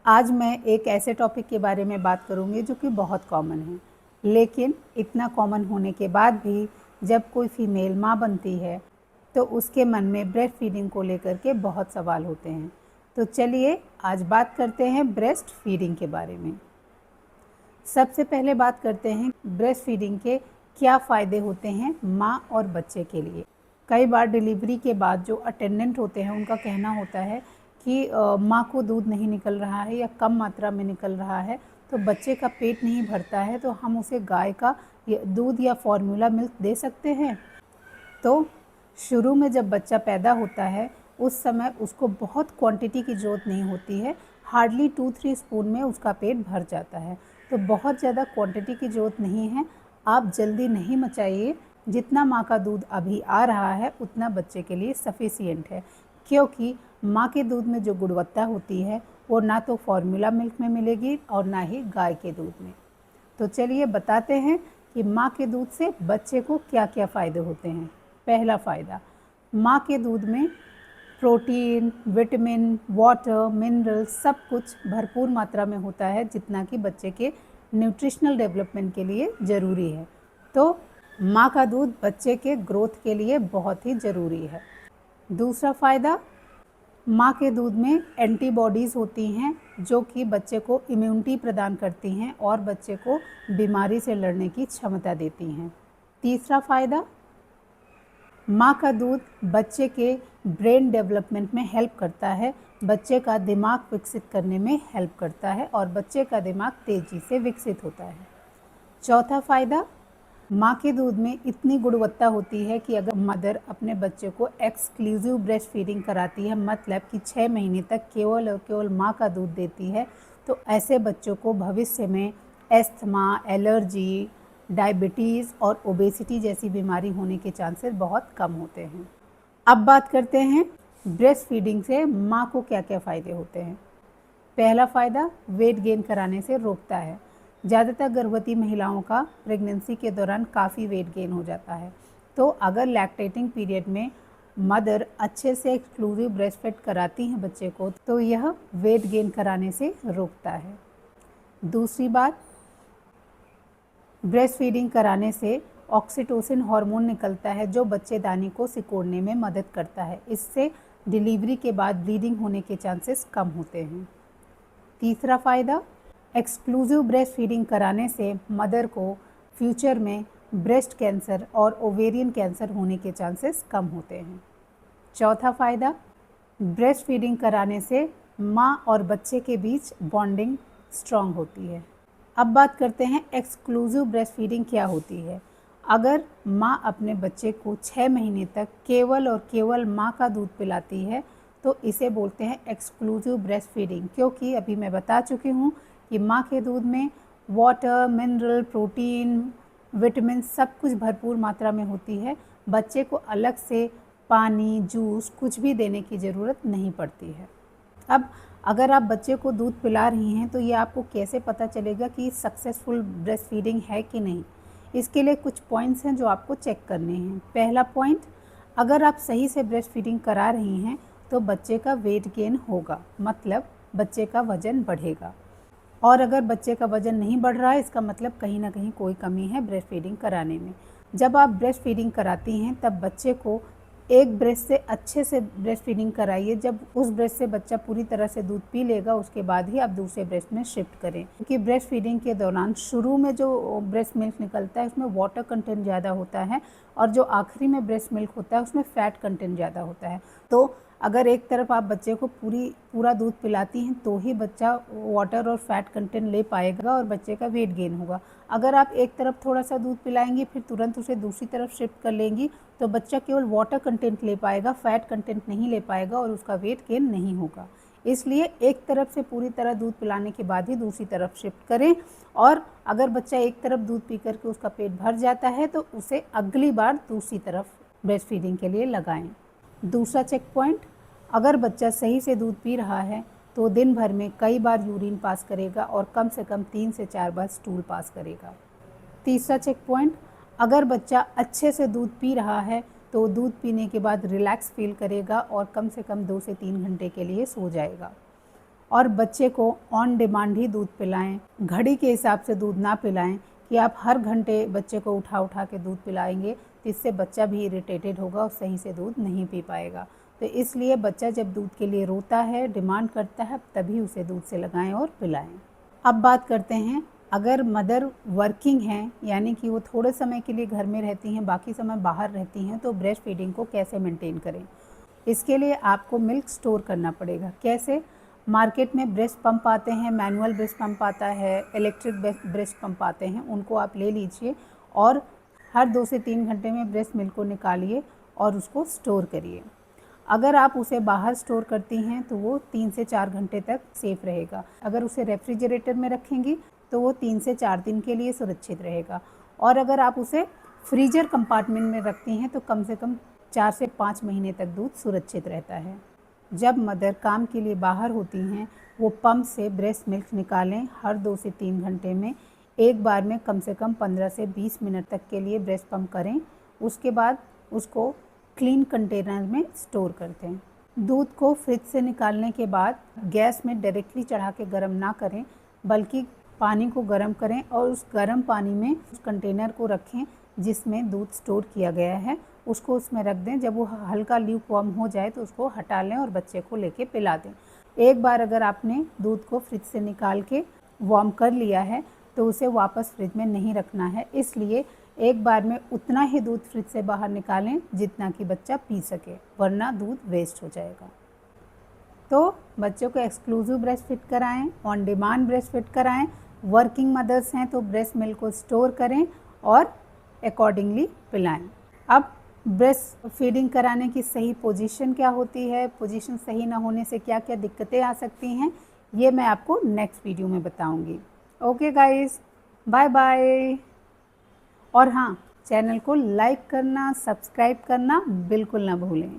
आज मैं एक ऐसे टॉपिक के बारे में बात करूँगी जो कि बहुत कॉमन है, लेकिन इतना कॉमन होने के बाद भी जब कोई फीमेल माँ बनती है तो उसके मन में ब्रेस्ट फीडिंग को लेकर के बहुत सवाल होते हैं। तो चलिए आज बात करते हैं ब्रेस्ट फीडिंग के बारे में। सबसे पहले बात करते हैं ब्रेस्ट फीडिंग के क्या फ़ायदे होते हैं माँ और बच्चे के लिए। कई बार डिलीवरी के बाद जो अटेंडेंट होते हैं उनका कहना होता है कि माँ को दूध नहीं निकल रहा है या कम मात्रा में निकल रहा है, तो बच्चे का पेट नहीं भरता है, तो हम उसे गाय का दूध या फॉर्मूला मिल्क दे सकते हैं। तो शुरू में जब बच्चा पैदा होता है उस समय उसको बहुत क्वांटिटी की ज़रूरत नहीं होती है, हार्डली 2-3 स्पून में उसका पेट भर जाता है। तो बहुत ज़्यादा क्वांटिटी की ज़रूरत नहीं है, आप जल्दी नहीं मचाइए। जितना माँ का दूध अभी आ रहा है उतना बच्चे के लिए सफिशिएंट है, क्योंकि माँ के दूध में जो गुणवत्ता होती है वो ना तो फॉर्मूला मिल्क में मिलेगी और ना ही गाय के दूध में। तो चलिए बताते हैं कि माँ के दूध से बच्चे को क्या क्या फ़ायदे होते हैं। पहला फ़ायदा, माँ के दूध में प्रोटीन, विटामिन, वाटर, मिनरल सब कुछ भरपूर मात्रा में होता है, जितना कि बच्चे के न्यूट्रिशनल डेवलपमेंट के लिए ज़रूरी है। तो माँ का दूध बच्चे के ग्रोथ के लिए बहुत ही ज़रूरी है। दूसरा फ़ायदा, माँ के दूध में एंटीबॉडीज़ होती हैं जो कि बच्चे को इम्यूनिटी प्रदान करती हैं और बच्चे को बीमारी से लड़ने की क्षमता देती हैं। तीसरा फ़ायदा, माँ का दूध बच्चे के ब्रेन डेवलपमेंट में हेल्प करता है, बच्चे का दिमाग विकसित करने में हेल्प करता है और बच्चे का दिमाग तेज़ी से विकसित होता है। चौथा फ़ायदा, माँ के दूध में इतनी गुणवत्ता होती है कि अगर मदर अपने बच्चे को एक्सक्लूसिव ब्रेस्ट फीडिंग कराती है, मतलब कि 6 महीने तक केवल और केवल माँ का दूध देती है, तो ऐसे बच्चों को भविष्य में एस्थमा, एलर्जी, डायबिटीज़ और ओबेसिटी जैसी बीमारी होने के चांसेस बहुत कम होते हैं। अब बात करते हैं ब्रेस्ट फीडिंग से माँ को क्या क्या फ़ायदे होते हैं। पहला फ़ायदा, वेट गेन कराने से रोकता है। ज़्यादातर गर्भवती महिलाओं का प्रेगनेंसी के दौरान काफ़ी वेट गेन हो जाता है, तो अगर लैक्टेटिंग पीरियड में मदर अच्छे से एक्सक्लूसिव ब्रेस्ट फीड कराती हैं बच्चे को, तो यह वेट गेन कराने से रोकता है। दूसरी बात, ब्रेस्ट फीडिंग कराने से ऑक्सीटोसिन हार्मोन निकलता है जो बच्चेदानी को सिकोड़ने में मदद करता है। इससे डिलीवरी के बाद ब्लीडिंग होने के चांसेस कम होते हैं। तीसरा फ़ायदा, एक्सक्लूसिव ब्रेस्ट फीडिंग कराने से मदर को फ्यूचर में ब्रेस्ट कैंसर और ओवेरियन कैंसर होने के चांसेस कम होते हैं। चौथा फ़ायदा, ब्रेस्ट फीडिंग कराने से माँ और बच्चे के बीच बॉन्डिंग स्ट्रॉन्ग होती है। अब बात करते हैं एक्सक्लूसिव ब्रेस्ट फीडिंग क्या होती है। अगर माँ अपने बच्चे को 6 महीने तक केवल और केवल माँ का दूध पिलाती है तो इसे बोलते हैं एक्सक्लूसिव ब्रेस्ट फीडिंग, क्योंकि अभी मैं बता चुकी हूँ कि माँ के दूध में वाटर, मिनरल, प्रोटीन, विटामिन सब कुछ भरपूर मात्रा में होती है। बच्चे को अलग से पानी, जूस कुछ भी देने की ज़रूरत नहीं पड़ती है। अब अगर आप बच्चे को दूध पिला रही हैं तो ये आपको कैसे पता चलेगा कि सक्सेसफुल ब्रेस्ट फीडिंग है कि नहीं। इसके लिए कुछ पॉइंट्स हैं जो आपको चेक करने हैं। पहला पॉइंट, अगर आप सही से ब्रेस्ट फीडिंग करा रही हैं तो बच्चे का वेट गेन होगा, मतलब बच्चे का वज़न बढ़ेगा। और अगर बच्चे का वज़न नहीं बढ़ रहा है, इसका मतलब कहीं ना कहीं कोई कमी है ब्रेस्ट फीडिंग कराने में। जब आप ब्रेस्ट फीडिंग कराती हैं तब बच्चे को एक ब्रेस्ट से अच्छे से ब्रेस्ट फीडिंग कराइए। जब उस ब्रेस्ट से बच्चा पूरी तरह से दूध पी लेगा उसके बाद ही आप दूसरे ब्रेस्ट में शिफ्ट करें, क्योंकि ब्रेस्ट फीडिंग के दौरान शुरू में जो ब्रेस्ट मिल्क निकलता है उसमें वाटर कंटेंट ज़्यादा होता है और जो आखिरी में ब्रेस्ट मिल्क होता है उसमें फ़ैट कंटेंट ज़्यादा होता है। तो अगर एक तरफ आप बच्चे को पूरा दूध पिलाती हैं तो ही बच्चा वाटर और फैट कंटेंट ले पाएगा और बच्चे का वेट गेन होगा। अगर आप एक तरफ थोड़ा सा दूध पिलाएंगी फिर तुरंत उसे दूसरी तरफ शिफ्ट कर लेंगी तो बच्चा केवल वाटर कंटेंट ले पाएगा, फैट कंटेंट नहीं ले पाएगा और उसका वेट गेन नहीं होगा। इसलिए एक तरफ से पूरी तरह दूध पिलाने के बाद ही दूसरी तरफ शिफ्ट करें। और अगर बच्चा एक तरफ दूध पी करके उसका पेट भर जाता है तो उसे अगली बार दूसरी तरफ ब्रेस्ट फीडिंग के लिए लगाएं। दूसरा चेक पॉइंट, अगर बच्चा सही से दूध पी रहा है तो दिन भर में कई बार यूरिन पास करेगा और कम से कम 3 से 4 बार स्टूल पास करेगा। तीसरा चेक पॉइंट, अगर बच्चा अच्छे से दूध पी रहा है तो दूध पीने के बाद रिलैक्स फील करेगा और कम से कम 2 से 3 घंटे के लिए सो जाएगा। और बच्चे को ऑन डिमांड ही दूध पिलाएं। घड़ी के हिसाब से दूध ना पिलाएं कि आप हर घंटे बच्चे को उठा उठा के दूध पिलाएंगे, तो इससे बच्चा भी इरिटेटेड होगा और सही से दूध नहीं पी पाएगा। तो इसलिए बच्चा जब दूध के लिए रोता है, डिमांड करता है, तभी उसे दूध से लगाएं और पिलाएं। अब बात करते हैं, अगर मदर वर्किंग हैं, यानी कि वो थोड़े समय के लिए घर में रहती हैं, बाकी समय बाहर रहती हैं, तो ब्रेस्ट फीडिंग को कैसे मेंटेन करें। इसके लिए आपको मिल्क स्टोर करना पड़ेगा। कैसे? मार्केट में ब्रेस्ट पंप आते हैं, मैनुअल ब्रेस्ट पंप आता है, इलेक्ट्रिक ब्रेस्ट पंप आते हैं, उनको आप ले लीजिए और हर 2 से 3 घंटे में ब्रेस्ट मिल्क को निकालिए और उसको स्टोर करिए। अगर आप उसे बाहर स्टोर करती हैं तो वो 3 से 4 घंटे तक सेफ़ रहेगा। अगर उसे रेफ्रिजरेटर में रखेंगी तो वो 3 से 4 दिन के लिए सुरक्षित रहेगा। और अगर आप उसे फ्रीजर कंपार्टमेंट में रखती हैं तो कम से कम 4 से 5 महीने तक दूध सुरक्षित रहता है। जब मदर काम के लिए बाहर होती हैं, वो पंप से ब्रेस्ट मिल्क निकालें। हर 2 से 3 घंटे में एक बार में कम से कम 15 से 20 मिनट तक के लिए ब्रेस्ट पंप करें। उसके बाद उसको क्लीन कंटेनर में स्टोर कर दें। दूध को फ्रिज से निकालने के बाद गैस में डायरेक्टली चढ़ा के गर्म ना करें, बल्कि पानी को गर्म करें और उस गर्म पानी में उस कंटेनर को रखें जिसमें दूध स्टोर किया गया है, उसको उसमें रख दें। जब वो हल्का ल्यूक वार्म हो जाए तो उसको हटा लें और बच्चे को लेके पिला दें। एक बार अगर आपने दूध को फ्रिज से निकाल के वार्म कर लिया है तो उसे वापस फ्रिज में नहीं रखना है, इसलिए एक बार में उतना ही दूध फ्रिज से बाहर निकालें जितना कि बच्चा पी सके, वरना दूध वेस्ट हो जाएगा। तो बच्चों को एक्सक्लूसिव ब्रेस्ट फीड कराएं, ऑन डिमांड ब्रेस्ट फीड कराएं। वर्किंग मदर्स हैं तो ब्रेस्ट मिल्क को स्टोर करें और अकॉर्डिंगली पिलाएं। अब ब्रेस्ट फीडिंग कराने की सही पोजीशन क्या होती है, पोजीशन सही ना होने से क्या क्या दिक्कतें आ सकती हैं, ये मैं आपको नेक्स्ट वीडियो में बताऊंगी। Okay guys, bye bye. और हाँ, चैनल को लाइक करना, सब्सक्राइब करना बिल्कुल ना भूलें।